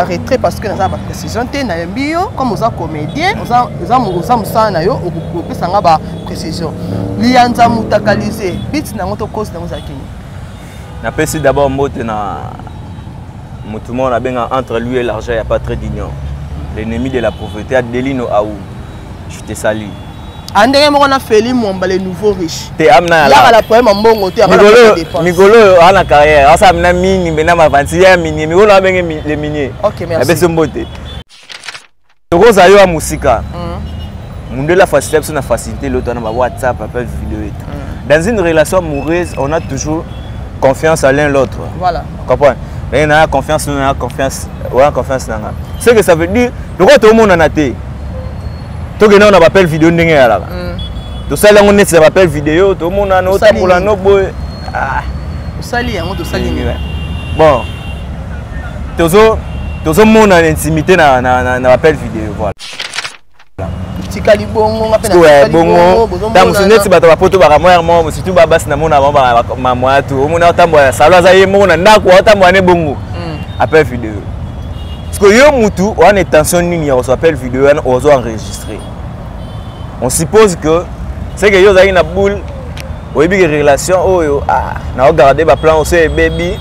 retrait parce que nous avons précision na bio comme vous êtes comédien vous avez na yo okupesa nga ba précision lianza mutakalize bit na ngoto cause na muzakini na pesi d'abord mote na mutumo na benga entre lui et l'argent, il n'y a pas très d'union. L'ennemi de la pauvreté a Delino Aou. Je te salue. André Morona Feli Mwamba les nouveaux riches. Te amna la la poème mbongo te Migolo a la carrière. Ça amna mini bena ma vantia mini Migolo a benga les miniers. OK, merci. Abeso mbote. Rosa yo a musika. Monde la facilité sur la facilité l'autre na WhatsApp appel vidéo. Dans une relation amoureuse, on a toujours confiance à l'un l'autre. Voilà. Comprends? Mais on a confiance, on a confiance, on a confiance. C'est que ça veut dire, le roi tout le monde en a été. Tout le monde a appel vidéo n'engagé là. Tout ça là on est sur appel vidéo, tout le monde a notre pour la nobo. Ah. Sali, on doit salir. Bon. Tout le monde a intimité na appel vidéo voilà. Tikali bongo ngapena bongo tam suneti bato bapoto bakamoya mo surtout babasi na mona ba moya tu omona tamboya salwa za yemo na ndako tamboya ne bongo appel vidéo parce que yo mutu on est tension nini on s'appelle vidéo on doit enregistrer on suppose que c'est que yo za ina boule oyebi relation oyo na regarder ba plan aussi baby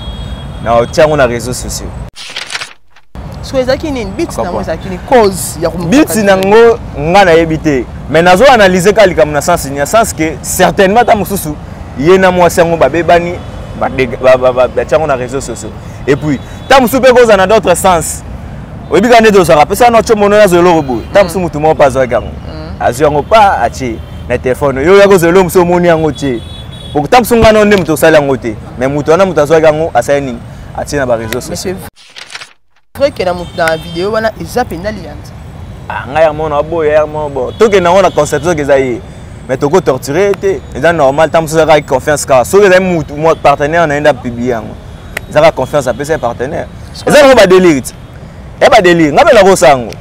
na tiango na réseaux sociaux. Soezaki ni bit na mo ezaki ni cause ya kumbuka. Bit nango ngana yebite. Mais nazo analyser kali comme na sens ni sens que certainement ta mususu yena mwasi ngo babebani ba tiango na réseaux sociaux. Et puis ta musu pe cause na d'autres sens. Oyebi kane do sara pesa no chomono na zelo robo. Ta musu mutu mo pas zoga ngo. Aziongo pa achi na téléphone. Yo ya ko zelo musu moni ngo che. Pour ta musu ngana onde mutu sala ngo te. Mais mutu na mutu zoga ngo asayini achi na ba réseaux sociaux. Vrai que dans la vidéo wana ezapenda lianza ngaya mona boya mo to ke na ona conception ke zayi mais to ko torturer te c'est normal tam so ra confiance ka so ke mutu mo partenaire na enda publier ngo za confiance à ses partenaires ça no ba délire ba délire ngabe la ko sango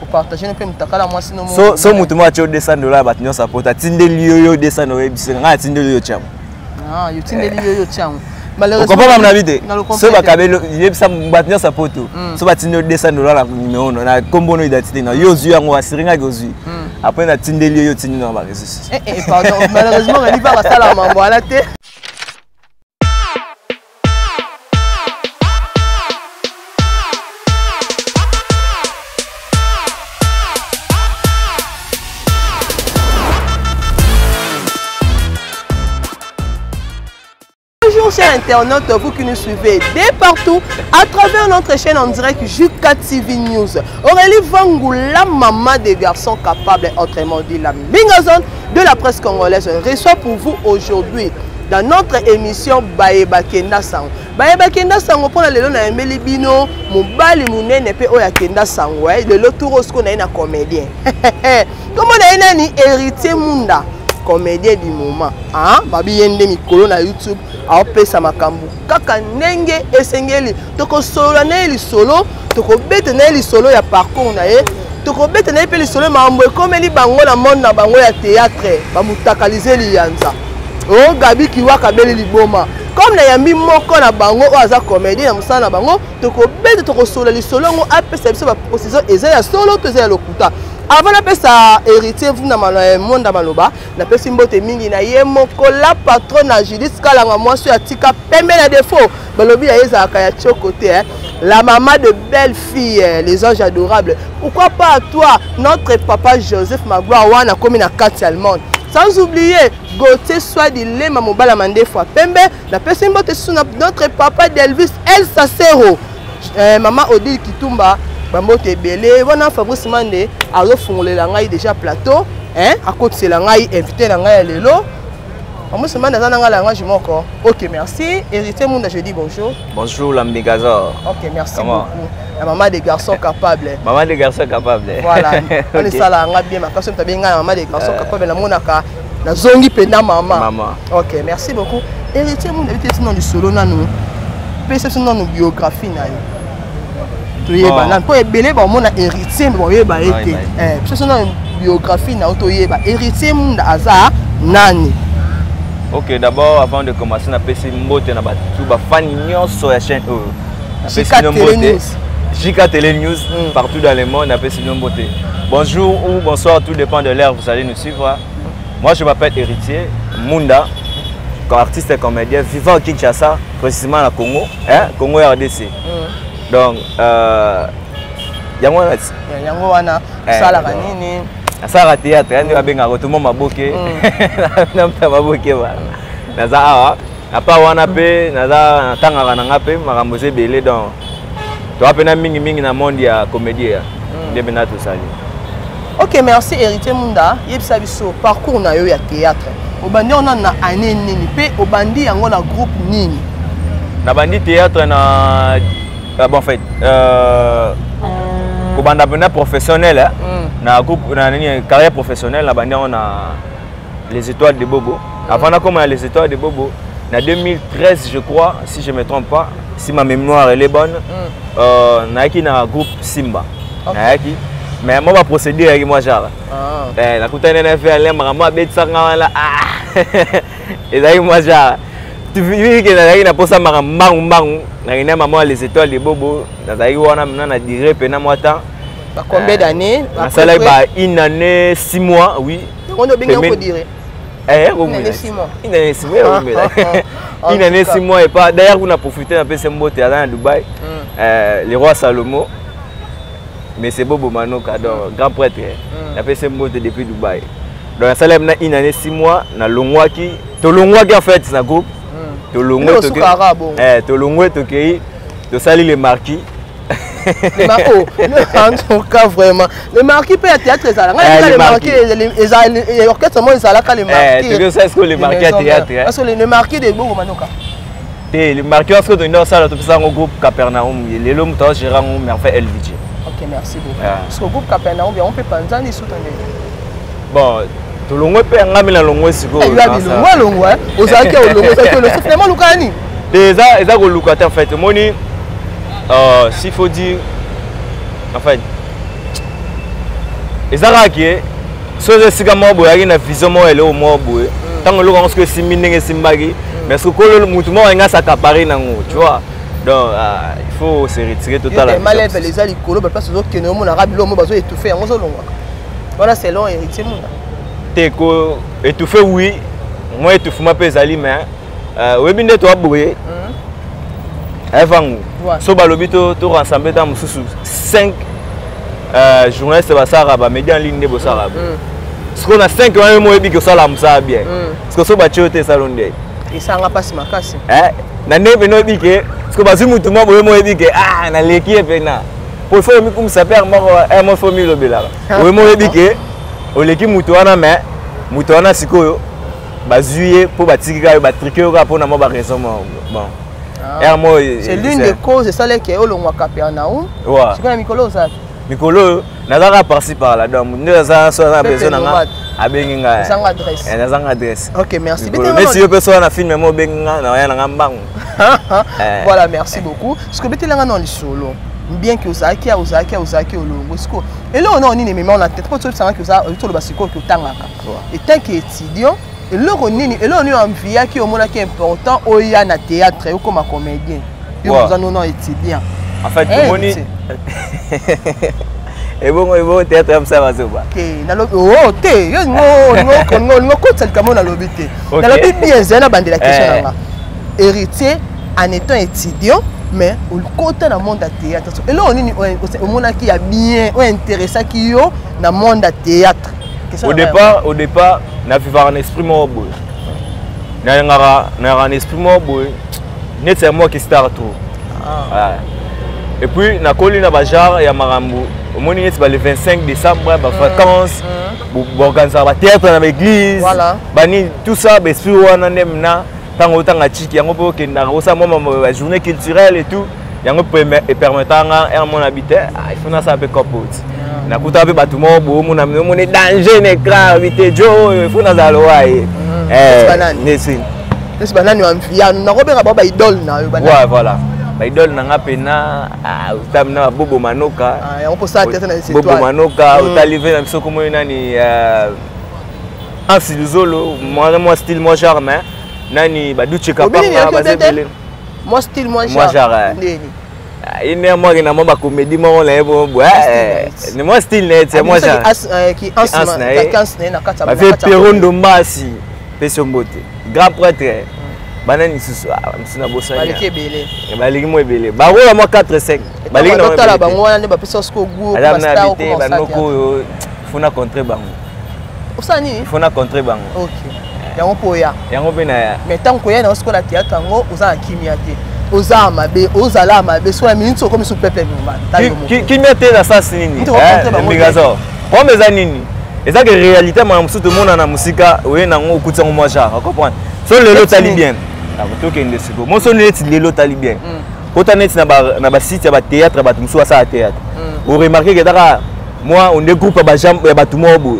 pour partager pe mutakala moi sino so mutu mo acho $200 ba tinyo support atindeli yo $200 bisika nga atindeli yo chamo yo tindeli yo chamo. Malheureusement, ce bakabelo yebisa batnya sa poto so batinyo $200 la numéro na kombono identité na yozu yango asiringa gozu après na tindeli yo tinyo na ba réseaux. Pardon, malheureusement on n'y va pas ça la mambo à la tête. Bonjour chers internautes, vous qui nous suivez dès partout à travers notre chaîne en direct Juka TV News. Aurélie Vangou, la maman des garçons capables, autrement dit la mingazone de la presse congolaise, reçoit pour vous aujourd'hui dans notre émission Bayeba Kenda Sango. Bayeba Kenda Sango pour le na Emeli Bino, Mobali Munene pe Oya Kenda Sango, de l'autre qu'on a un comédien. Comment on a un héritier Munda? Comédien du moment babi yende mikolo na YouTube aopesa makambu kaka nenge esengeli toko solo na eli solo toko bete na eli solo ya parcours na ye toko bete na eli solo mambo ekomeli bango na monde na bango ya théâtre bamutakalize lianza Gabi kiwaka beli liboma comme na yambi moko na bango o aza comédien na musala na bango toko bete toko solo li solo ngo apesa biso ba position eza ya solo to eza ya lokuta. Avant de faire héritier, vous n'avez pas de maloba. Na pesi mbote mingi na ye moko la patronne à Judith Kalanga moi sur atika pembe na défaut. Balobi ya eza kaya côté la maman de belles filles, les anges adorables. Pourquoi pas à toi notre papa Joseph Magloire wana komi na kati allemande. Sans oublier Gauthier Swadile mamobala mande fois pembe na pesi mbote sous notre papa d'Elvis El Sacero. Maman Odile Kitumba Bambote belé wana Fabrice Mande azo fongolela ngai déjà plateau à côté c'est la ngai invité la ngai lelo Fabrice Mande za nanga la ngai moko. OK, merci. Héritier Munda, je dis bonjour. Bonjour la Mégazor. OK, merci beaucoup. La maman des garçons capables. Maman des garçons capables. Voilà. On est ça là nga bien ma personne tabi nga maman des garçons capables na monaka na zongi penda maman. OK, merci beaucoup. Héritier Munda était sinon du solo nanu. Pese sinon nos biographie na yo. Pour ébélé, on a héritier, on a été. C'est une biographie, on a héritier, on a nani. Ok, d'abord, avant de commencer, on a fait une mbote, on a fait une fan sur la chaîne. JK Télé News, partout dans le monde, appelle Sinon Beauté. Bonjour ou bonsoir, tout dépend de l'heure, vous allez nous suivre. Moi, je m'appelle Héritier Munda, artiste et comédien, vivant au Kinshasa, précisément à Congo, hein? Congo RDC. Donc, yango wana salaka nini asala théâtre ndi babenga ko tout monde maboke na maboke ba naza awa apa wana pe naza tangaka na ngape makambo zebele donc to apena mingi na monde ya comédie ya ndebe na to sali. OK, merci Héritier Munda. Yebisa biso parcours na yo ya théâtre. Obandi on na année nini pe obandi yango na groupe nini? Na bandi théâtre na bon en fait Kobanda bena professionnel na groupe na carrière professionnelle on a les étoiles de Bobo. Avant on a les étoiles de Bobo en 2013 je crois, si je me trompe pas, si ma mémoire elle est bonne, na qui na groupe Simba. Na qui mais moi va procéder avec moi genre. La kutana na fait aller mama bet sanga la et là moi genre tu vis que na posa mbang na maman les étoiles de Bobo na wana na dire pena moi temps. Combien d'années? Ça là une année 6 mois oui. On a bien dire. Une année 6 mois. Une année 6 mois. Une année 6 mois et pas d'ailleurs on a profité un peu de Mbote à Dubaï. Le roi Salomo. Mais c'est Bobo Manoka donc grand prêtre. Il a fait ce Mbote depuis Dubaï. Donc ça là une année 6 mois na Longwaki. To Longwaki en fait c'est un groupe. To Longwaki to Longwaki to sali les marquis. Les marquis, en tout cas vraiment. Les marquis peut être théâtre, les marquis, les orchestres, moi, ils sont là quand les marquis. Tu sais ce que les marquis à théâtre? Parce que les marquis de Bobo Manoka. Les marquis, parce que tu as ça, tu as un groupe Capernaum, les hommes, tu as géré un merveilleux LVG. Ok, merci beaucoup. Parce que le groupe Capernaum, on peut pas en soutenir. Bon, tu as l'ongwe peut en amener l'ongwe si vous voulez. Il y a l'ongwe, vous avez que l'ongwe, c'est que le soufflement Lukani. Et ça, c'est le locataire en fait. S'il faut dire, en fait, les Arakiens, ceux qui ont une vision au moins, tant que l'on se simine simbagi, mais ce que le mouvement est s'accaparer, tu vois. Donc, il faut se retirer totalement. Mal les alicolo, parce que nous avons arabe, l'homme a étouffé en zone. Voilà, c'est long, Héritier Munda. T'es étouffé, oui. Moi, étouffé, ma pesali, mais oui, bien, toi, boué. So balobito to rassembler dans 5 journalistes basara ba médias en ligne de bosara. Parce qu'on a 5 mois moi bi que ça la msa bien. Parce que so ba chote salon de. Et ça nga passe makasi. Na nebe no bi que parce que bazu mutu mo moi bi que na leki e pena. Pour faire mi comme ça père mo mo fo mi lobela. Oui moi bi que o leki mutu wana mais mutu wana sikoyo bazuye pour batikika ba triquer pour na mo ba raison bon. C'est l'une des causes, c'est ça qui est au long de Capernaum. C'est quoi Mikolo ça? Mikolo, n'a pas passé par là. Donc, nous avons besoin d'un adresse. Ok, merci. Mais si je peux faire un film, je vais voilà, merci beaucoup. Parce que tu es dans solo. Bien que Osaki, et là, on a une mémoire en tête. Quand tu sais que ça, tu as et tant qu'étudiant, et là, on a un vie qui est important au na théâtre comme un comédien. Et nous avons étudiant. En fait, et bon, théâtre comme ça va se voir. Oh, t'es, héritier en étant étudiant, mais au côté dans le monde du théâtre. Et là, on a qui a bien intéressé qui dans le monde du théâtre. Au départ, on a vu un esprit mort. On a un esprit mort. C'est moi qui start tout. Et puis, on a collé dans le genre et à Marambo. Le 25 décembre, vacances, organiser le théâtre dans l'église. Tout ça, l'esprit on a tant autant à Tchiki, la journée culturelle et tout. Et permettant à mon habitat, il faut ça un peu capote. Na kuta be batumo bo mo na danger ne gravité jo il faut na zaloa nesi nesi banani wa mfia na robera baba idole na yo banani ouais voilà ba idole na ngapena utamna Bobo Manoka on peut ça tête na c'est Bobo Manoka utalive na biso komo nani Ansiluzolo moi style moi charme nani ba Duche Kapanga ba zebele moi style moi charme Il n'est moi qui n'a pas comédie, moi on l'a c'est moi style net, c'est moi ça. Qui en fait Perron Dombasi, Pession Beauté, grand prêtre. Banani susu msina bosa baliki belé baliki mo belé ba wo mo 4 5 baliki na tala bango wana ne ba pesa sko gu ba star ko banoko funa contre bango usani funa contre bango OK yango poya yango bena ya mais tant ko ya na sko la théâtre ngo uza kimia te uza mabe uzala mabe so minute ko misu pepe ngoma kimia te na sasa nini mbigazo kwa meza nini eza que réalité ma musu to mona na musika we na ngo kutsa ngo moja comprendre so lelo tali bien toke ndesiko mo so net lelo tali bien autant net na ba site ya ba théâtre ba musu asa théâtre vous remarquez que dara moi on découpe ba jambe ba tout mobo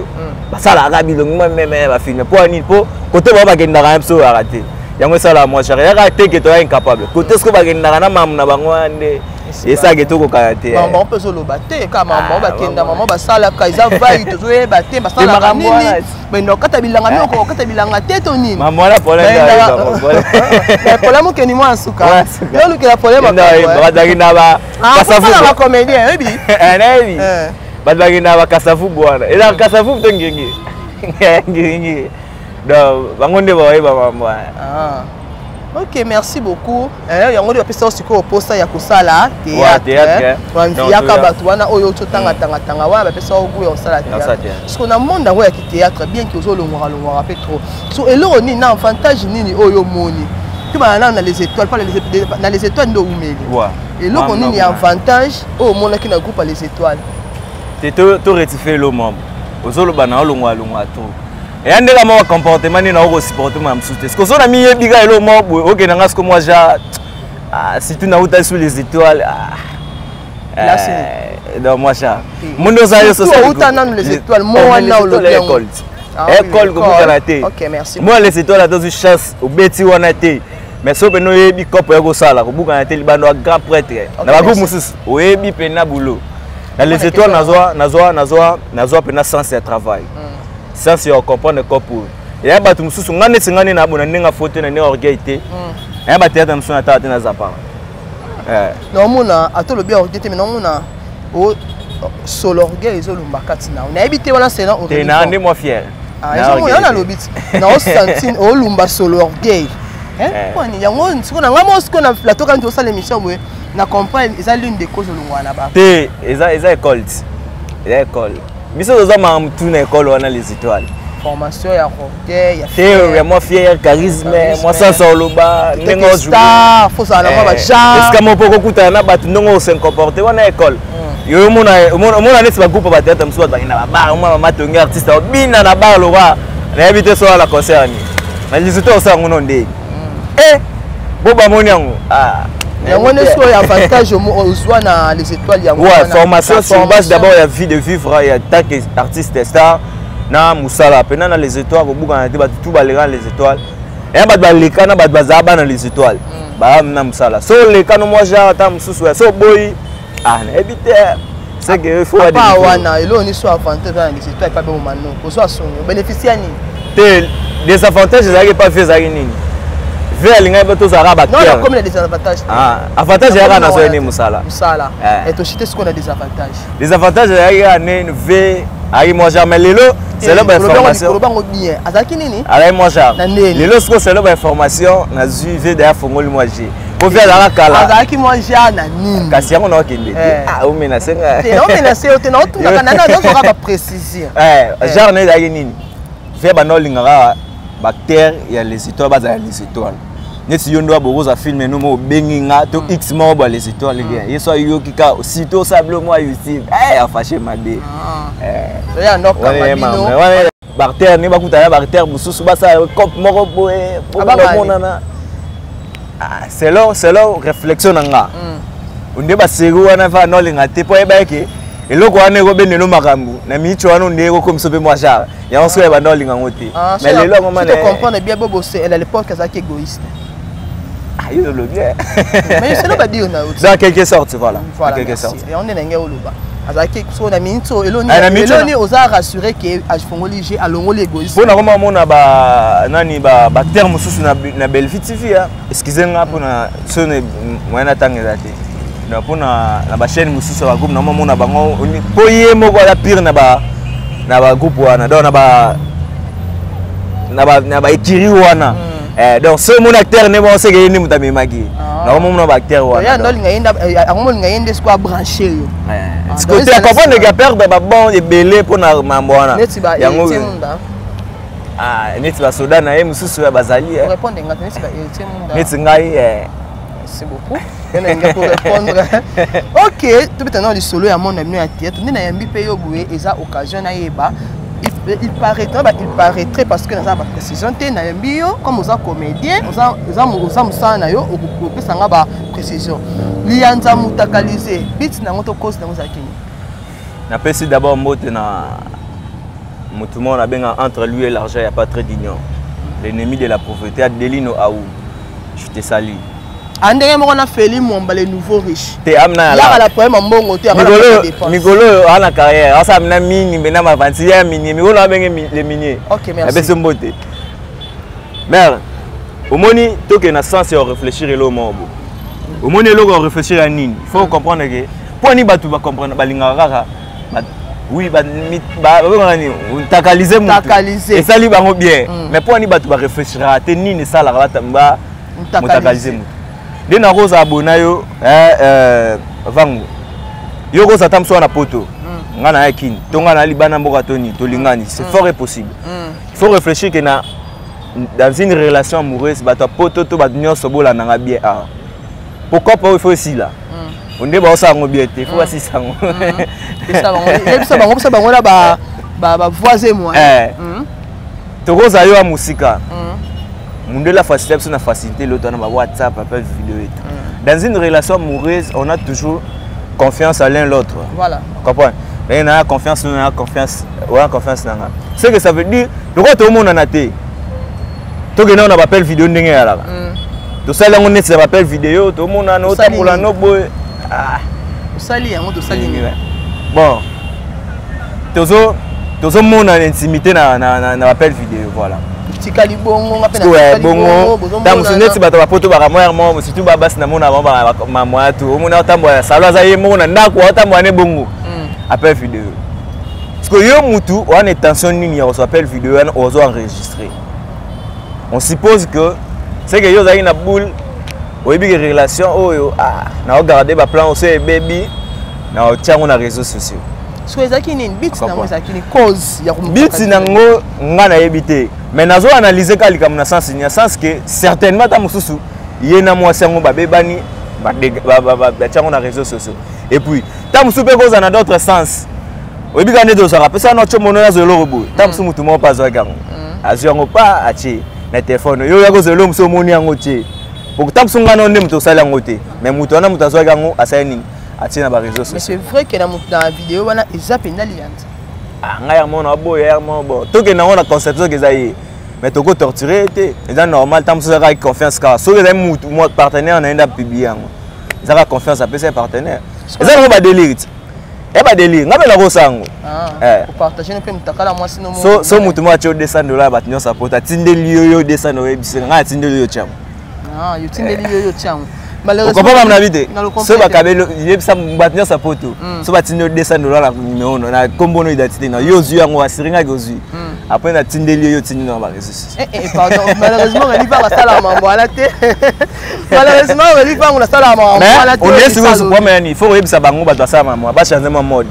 ba sala ka bilongo même ba film pour ani po côté ba genda ka so arrêter yango sala moi cher ya ka te que to incapable côté ce que ba genda na mam na bango ande et ça que to ko ka te maman peut solo baté ka maman ba kenda maman ba sala ka iza vai to zo e baté ba sala ka nini mais no kata bilanga mi ko kata bilanga te to nini maman la problème la problème que ni moi asuka yo lu que la problème ba dagina ba kasafu ba comédien ebi ebi ba dagina ba kasafu bwana ila kasafu to ngenge ngenge do bangonde ba ba mama OK, merci beaucoup. Yango de pesa siko posta ya kusala théâtre. Wanvia ka batu wana oyo totanga tanga wana pesa ogu ya sala théâtre. Parce qu'on a monde ngo ya théâtre bien que ozolongwa longwa petro. So eloro ni na avantage nini oyo moni. Tu vas na les étoiles pas dans les étoiles ndo umeli. Et eloro ni avantage o mona ki na groupe les étoiles. Te to rectifier le membre. Ozoloba na longwa to. Et un des comportements ni na oko supporter ma msute. Ce que ça na mi yebiga elo mo OK na ngasko moi ja si tu na uta sur les étoiles là c'est dans moi ça. Mundo za yo so ça uta na les étoiles moi na o le école. École ko kanaté. OK, merci. Moi les étoiles là dans chasse au beti wana té. Mais so beno yebi kopo ya ko sala ko buka na té libando grand prêtre. Na ba ko mususu o yebi pena boulot. Dans les étoiles nazoa pena sens de travail. Ça c'est on comprend le corps pour et ya batu mususu ngane singane na bona ninga photo na ninga orgueillité ya ba théâtre mususu na tata na zapa non mona atolo bien orgueillité mais non mona o solo orgueil ezolumba katina on a habité wana c'est non orgueil na ndi moi fier ah on a lobit na o sentine o lumba solo orgueil kwani yango nsiko na ngamo siko na plateau quand tu sala l'émission boye na comprendre eza l'une des causes lungwana ba te eza école biso oza mamtu na école wana les étoiles formation ya orgueil ya fier moi fier charisme moi sans oloba ndenge star faut ça na ba ja est-ce que mo poko kuta na batu ndongo se comporter wana école yo mona nesi ba groupe ba théâtre msuwa ba ina ba mama matongi artiste obina na ba lo wa na habité so la concert ni na les étoiles ça ngono ndé bo ba moni yango yango neso ya avantage ozwa na les étoiles yango ouais formation sur base d'abord la vie de vivre et tant qu'artiste star na musala pena na les étoiles bobuka na te ba tout balera les étoiles et ba leka na ba bazaba na les étoiles ba na musala so leka no moja ta mususu so boy na ebite c'est que il faut aller pas wana elo ni so avantage na les étoiles pas bon mano ko so asonyo bénéficier ni te des avantages ça pas fait ça nini vers linga bato za rabat non comme les désavantages avantage ya na so ene musala et to citer ce qu'on a des avantages ya ne ve ayi moi jamais lelo c'est là information le bango bien azaki nini ayi moi jamais lelo c'est là information na zuive da fongoli moi j'ai pour faire la kala azaki moi ja na nini kasi yango na okende o menacer te o menacer te na otunga kana na zo ka ba préciser genre ne da nini ve ba no lingara bactère ya les étoiles baza les étoiles neti yo ndo boza filmer no mo benginga to x mo ba les étoiles bien yeso yo kika sito sable moi YouTube a fâché mabe ya ndoka mabino bactère ni bakuta ya bactère mususu basa cop moko boye monana c'est là réflexion nanga onde ba série wana va no linga te po eba ke eloko wana ko benelo makambu na micho wana onde ko comme sope moi jar ya on se ba no linga ngote mais lelo ngoma tu comprends bien bobo c'est elle à l'époque azaki égoïste il le bien mais c'est là ba dire na dans quelque sorte voilà quelque sorte et on est nenge oloba azaki so na minto eloni oza rassurer que afongoli j'ai alongoli égoïste bona koma mona ba nani ba terme susu na Belfi TV excusez-moi pour na sone moyena tangela te na pona na ba chaîne mususu ba groupe na mona bango po ye moko ya pire na ba groupe wana donc na ba ekiri wana donc ce mon acteur ne bon c'est que ni muta memaki na mon ba acteur wana ya ndoli ngayenda akomo ngayende siko brancher yo ce côté à comprendre que perdre ba bon et belé pona mambo wana yango neti ba soda na ye mususu ya bazali répondre ngati neti ba etemunda neti ngai merci beaucoup pour répondre. Ok, tout le temps, le solo à mon ami à théâtre. Nous n'avons pas payé au boué et ça occasion à yeba. Il paraîtrait parce que nous avons pas précision. Nous n'avons bio comme nous avons comédien, nous avons ça na yo au groupe ça n'a pas précision. Lianza mutakalisé. Bit na moto cause na muzakini. Na pesi d'abord mote na mutumo na benga entre lui et l'argent, il y a pas très d'union. L'ennemi de la pauvreté a Delino Aou. Je te salue. Andenge moko na Feli Mwamba les nouveaux riches. Te amna la la problème mbongo te amana dépense. Migolo ana carrière, asa amna mini bena ma vantière mini, migolo abenge les miniers. OK, merci. Abeso mbote. Mère, omoni toke na sens et réfléchir et lo mobo. Omoni lo ko réfléchir à nini. Il faut comprendre que pour ni batu ba comprendre balinga rara. Oui, ba ngani takaliser mu. Et ça li bango bien. Mais pour ni batu ba réfléchir à te nini ça la rata mba mutakaliser mu. De na rosa abonayo vangu yo rosa tamso na poto ngana yakini tonga na libana mboka toni tolingani c'est fort et possible. Il faut réfléchir que dans une relation amoureuse bato poto to ba nyonso bola na bien pourquoi pas il faut aussi là on est ba ça ngo bien te faut aussi ça ngo ça bango la ba voisin moi to rosa yo musika monde la facilité na facilité l'autre na WhatsApp appel vidéo et tout. Dans une relation amoureuse on a toujours confiance à l'un l'autre. Voilà. Comprends? Mais on a confiance, c'est que ça veut dire le quoi tout le monde en a été. Tout le monde a appel vidéo ndenge là. Tout ça là on est sur appel vidéo tout le monde a notre pour la no boy. Sali on to sali. Bon. Tout monde a intimité na appel vidéo voilà. Tikali bongo ngapena bongo ta musuneti bato bapoto baka moya mo surtout babasi na mona ba moya tu omona tambo ya salo za ye mona ndako tambo ane bongo appel vidéo parce que yo mutu on est tension nini on s'appelle vidéo on doit enregistrer on suppose que c'est que yo za ina boule oyebi que relation oyo na regarder ba plan aussi baby na tiango na réseaux sociaux so ezaki nini bit na ezaki ni cause ya bit nango ngana yebite mais nazo analyser kalika mna sens ni sens que certainement ta mususu yena mwasi yango babebani ba tiango na réseaux sociaux et puis ta mususu pe cause na d'autres sens oyebi ka nedo ça rappelle ça no chomono ya zelo robo ta mususu mutu mo pa zo yango azu yango pa achi na téléphone yo ya cause lo mususu moni yango tie pour ta mususu ngana onde mutu sala yango te mais mutu na mutu zo yango asayini atina ba réseaux sociaux. Mais c'est vrai que dans la vidéo wana ezapé na liante. Ngaya mona boy bon to que na on a conception que ça y mais to ko torturer té c'est normal tam so avec confiance car so les moi partenaire na enda publier ngo ça va confiance à ses partenaires ça va ba délire et ba délire ngabela ko sango pour partager un peu mutakala moi sinon so mutu mo acho $200 ba tinyo support atindeli yo $200 webisi nga atindeli yo cham yo tindeli yo cham. Malheureusement, ce bakabelo yebisa batnya sa photo so batinyo $200 na numéro na kombo no identité na yo zu yango asiringa gozu après na tindeli yo tinyo na ba réseaux. Pardon, malheureusement on li pas sala mambo ala te. Malheureusement on li pas on sala mambo ala te. On est sur ce point mais il faut yebisa bango ba sala mambo ba changer mon mode.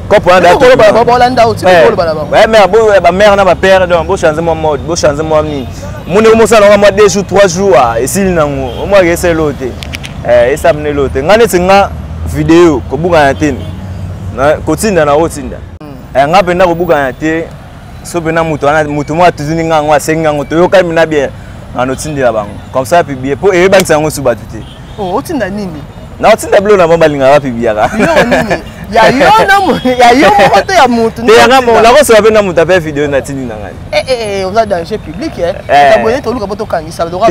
Comprendre d'accord ba ba landa uti ko ba ba. Ouais mais ba mère na ba père donc bo changer mon mode, bo changer mon ni. Mon mo sala mo 2 jours 3 jours et s'il nango o mo ke c'est l'autre. Et ça me l'autre. Ngane tinga vidéo ko buka ya tene. Na ko tinda na otinda. Ngape na ko buka ya te so bena mutu mo atuzuni ngangwa senga ngoto yo ka mina bien. Ngano tindira bango. Comme ça publier pour e bank sango suba tuté. Oh, otinda nini? Na otinda blo na balinga ba publier ka. Yo nini? Ya yo mo to ya mutu. Te yanga mo la ko so bena mutu pa vidéo na tindi na ngani. On a danger public t'abonner to luka boto kangi ça doit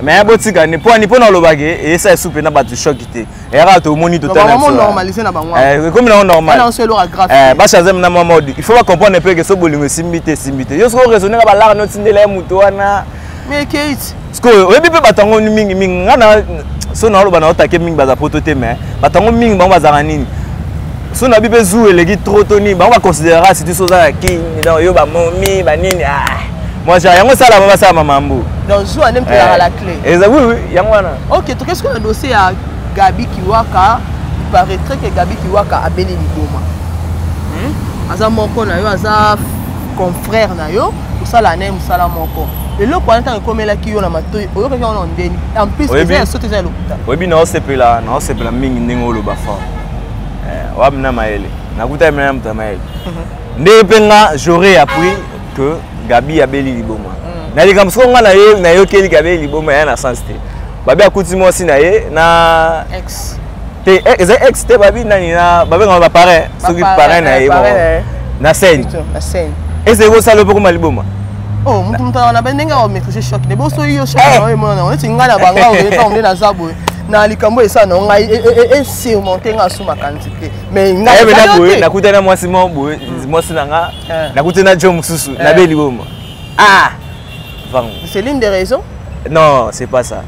mais botika ni po na lobage et ça soupe na batu choc te et ra to moni total vraiment normaliser na bango comme na normal na c'est leur grave ba changer na mode il faut pas comprendre un peu que so bolingo simbite yo so raisonner ka ba la no tindela mutu wana mais kate parce que oyebi pe batango mingi ngana so na oloba na otake mingi baza poto te mais batango mingi bango bazaka nini so na bipe zu eleki trop toni bango baconsidérera si tu so za ki donc yo bamomi banini moi j'ai yango sala baba sala mamambo donc zu anem te la clé oui yango wana OK to qu'est-ce qu'on a dossier à Gabi Kiwaka il paraîtrait que Gabi Kiwaka abeli liboma aza moko na yo aza confrère na yo osala ne musala moko eloko wana tango komelaki yo na matoi oyokaki wana ndeni en plus eza sote eza lokuta oyebi na osepela mingi ndenge oloba fort wabina maele nakuta mena muta maele nde penga j'aurais appris que Gabi abeli liboma na likambo soko nga na yo keli Gabi liboma ya na sens te babi akuti mosi na ye na ex te ex te babi nani na babi nga ba parrain soki parrain na ye na scène ese ko salo poko maliboma oh mutu na bendenga o maîtriser choc ne boso yo choc na mona on tinga na banga o eta on na zabo na likambo esa na ngai et surmonter nga sous ma quantité mais ngai na kutana mwasi mo mwasi nanga na kutana jo mususu na beli boma c'est l'une des raisons non c'est pas ça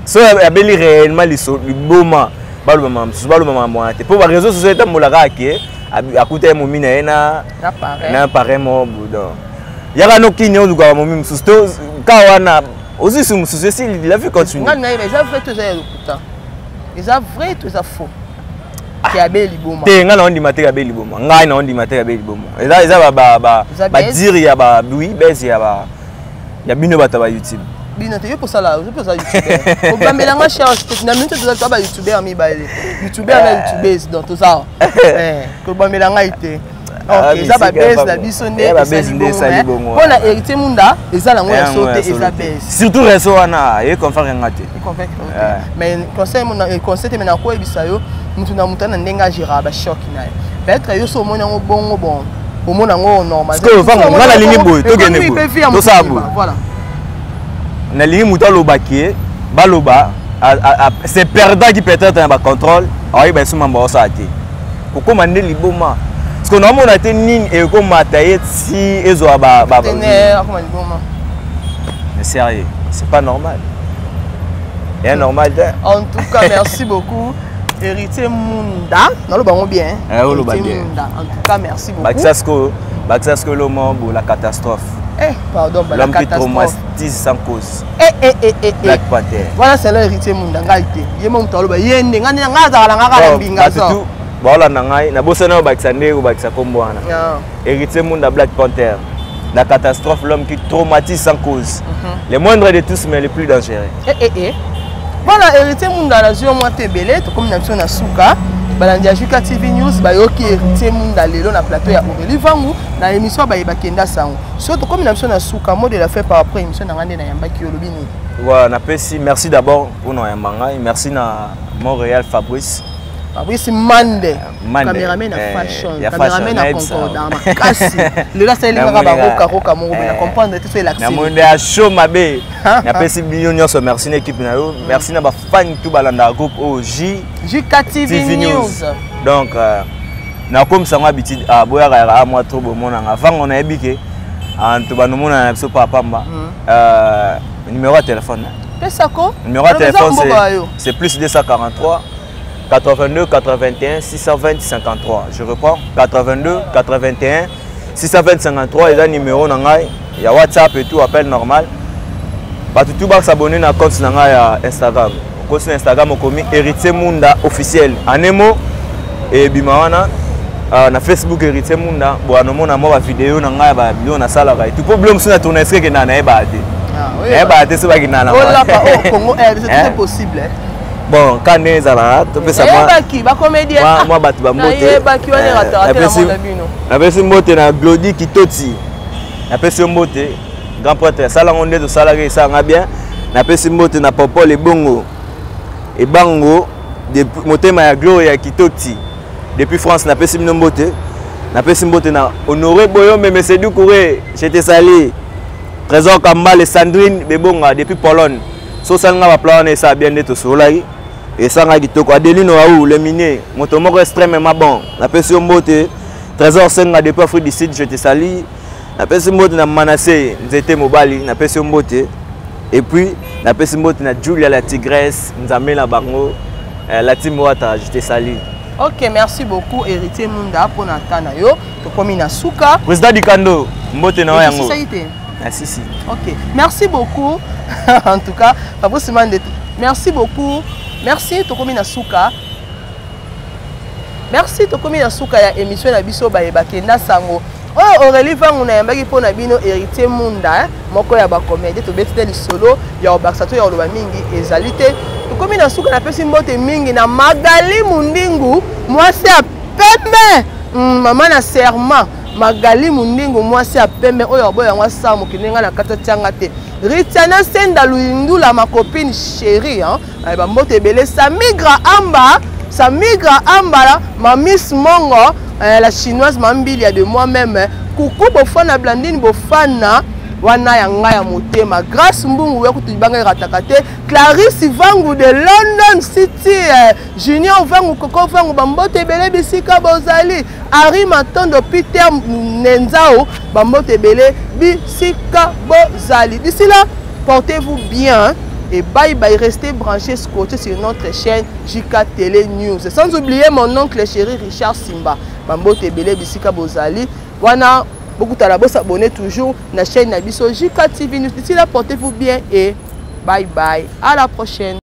so ya beli réellement liboma balo mama moi te pour réseaux sociaux eta molaka ke akuta momi na ena na parrain mo boudon yaka no kini oluka momi mususu to kawana aussi sur mususu si la vie continue nga na eza vrai to za lokuta eza vrai to eza faux ki abeli liboma te nga na ondi mateka abeli liboma nga na ondi mateka abeli liboma eza ba dire ya ba oui base ya bino bata ba YouTube bino te yo posala YouTube obambela nga cherche na minute to za ba YouTuber mi ba YouTuber na YouTubers donc to ça ko bambela nga ite OK ça ba base la biso ne eza libongo pona héritier munda eza la ngoya sauter eza base surtout réseau wana e confère ngate mais conseil mais na ko ebisa yo mutu na mutana ndenga gira ba choc na peut-être yo so mona ngo bongo bon omona ngo normal parce que vango ngala lingi boy to gene boy to sabu voilà na lingi muta lobaki baloba c'est perdant qui peut-être na ba contrôle ayi ba suma mba osati koko mande liboma parce que normalement on a été nini et comme mataye si ezo ba mais sérieux c'est pas normal c'est normal en tout cas merci beaucoup héritier munda non le bango bien en tout cas merci beaucoup Baxasco Lomo la catastrophe pardon la catastrophe l'homme qui traumatise sans cause Black Panther voilà c'est l'héritier munda ngalité yemo mutalo ba yende ngani ngaza kala ngaka mbinga so voilà nangai na bosana Baxande ou Baxa kombo wana héritier munda Black Panther la catastrophe l'homme qui traumatise sans cause le moindre de tous mais le plus dangereux voilà héritier munda la zio moi tebele to comme na biso na suka balandi Juka TV News bayoki héritier munda lelo na plateau ya Aurélie Vangu na émission ba yebakenda sango surtout comme na biso na suka mode la fait par après émission na ngande na yambaki olobini voilà na pesi merci d'abord pour no yambanga merci na Montréal Fabrice Mande caméraman na fashion caméraman na concordant makasi le là c'est linga ba roka mongo na comprendre tout c'est l'accès na monde a show mabe na pesi billion nyonso merci na équipe na yo merci na ba fan tout balanda groupe Juka TV News donc na comme ça moi habitude boya ka moi trop bon mona avant on a ebike en tout bano mona na biso papa mba numéro de téléphone pesako numéro de téléphone c'est plus 243 82 81 620 53. Je reprends 82 81 620 53 et là numéro nangai il y a WhatsApp et tout appel normal. Pas tout bas s'abonner na compte nangai à Instagram. Compte Instagram comme héritier munda officiel. Anemo et bimawana na Facebook héritier munda bo anomona mo vidéo nangai ba bio na sala ba tout problème sur na tourner ce que na na ba de. Ah oui. C'est pas qui na na. Oh là pas au Congo c'est possible. Bon quand les ala to pesa moi ba comédien moi batu ba mbote baki wana rater la monde bino na pesi mbote na Glody Kitoti na pesi mbote grand prêtre sala ngonde to sala ke sanga bien na pesi mbote na popo le bongo e bango de motema ya Gloria Kitoti depuis France na pesi mbote na Honoré Boyo mais c'est du couré j'étais salé Trésor Kambale Sandrine Bebonga depuis Pologne so sanga ba plan et ça bien de solai et sanga kitoko Adeline Waou le minier motomoko extrêmement bon na pesi mbote Trésor Senga depuis Afrique du Sud je te salue na pesi mbote na Manassé Nzete Mobali na pesi mbote Et puis na pesi mbote na Julia la tigresse nzambe na bango la team wata j'étais sali. Ok, merci beaucoup héritier Munda pour natana yo to komi na suka président Dikando mbote na yango. Ah si. Ok, merci beaucoup en tout cas Papa Simande. Merci beaucoup. Merci to komi na suka. Merci to komi na suka ya émission na biso ba ebakenda sango. Oh Aurélie Vangu na yambaki po na bino héritier Munda moko ya ba comédie to betite li solo ya obaksato ya oloba mingi ezalité. Comme na suka na pesi mbote mingi na Magali Mundingu mwasi a pembe mama na serment Magali Mundingu mwasi a pembe oyo boya ngwa sa mokinenga na kata tianga te Ritiana Senda Luindula ma copine chérie hein ba mbote belé sa migra amba la ma Miss Mongo la chinoise Mambili ya de moi-même coucou bofana Blandine bofana wana yanga ya motema grâce mbungu ya kutubanga ratakate Clarisse Vangu de London City Junior Vangu Koko Vangu bambote belé bisika bozali Ari Matondo Peter Nenzao bambote belé bisika bozali. D'ici là portez-vous bien et bye bye, restez branchés scotchés sur notre chaîne JK Télé News sans oublier mon oncle chéri Richard Simba bambote belé bisika bozali wana beaucoup de s'abonner toujours à la chaîne Nabiso JK TV News. D'ici là, portez-vous bien et bye bye. À la prochaine.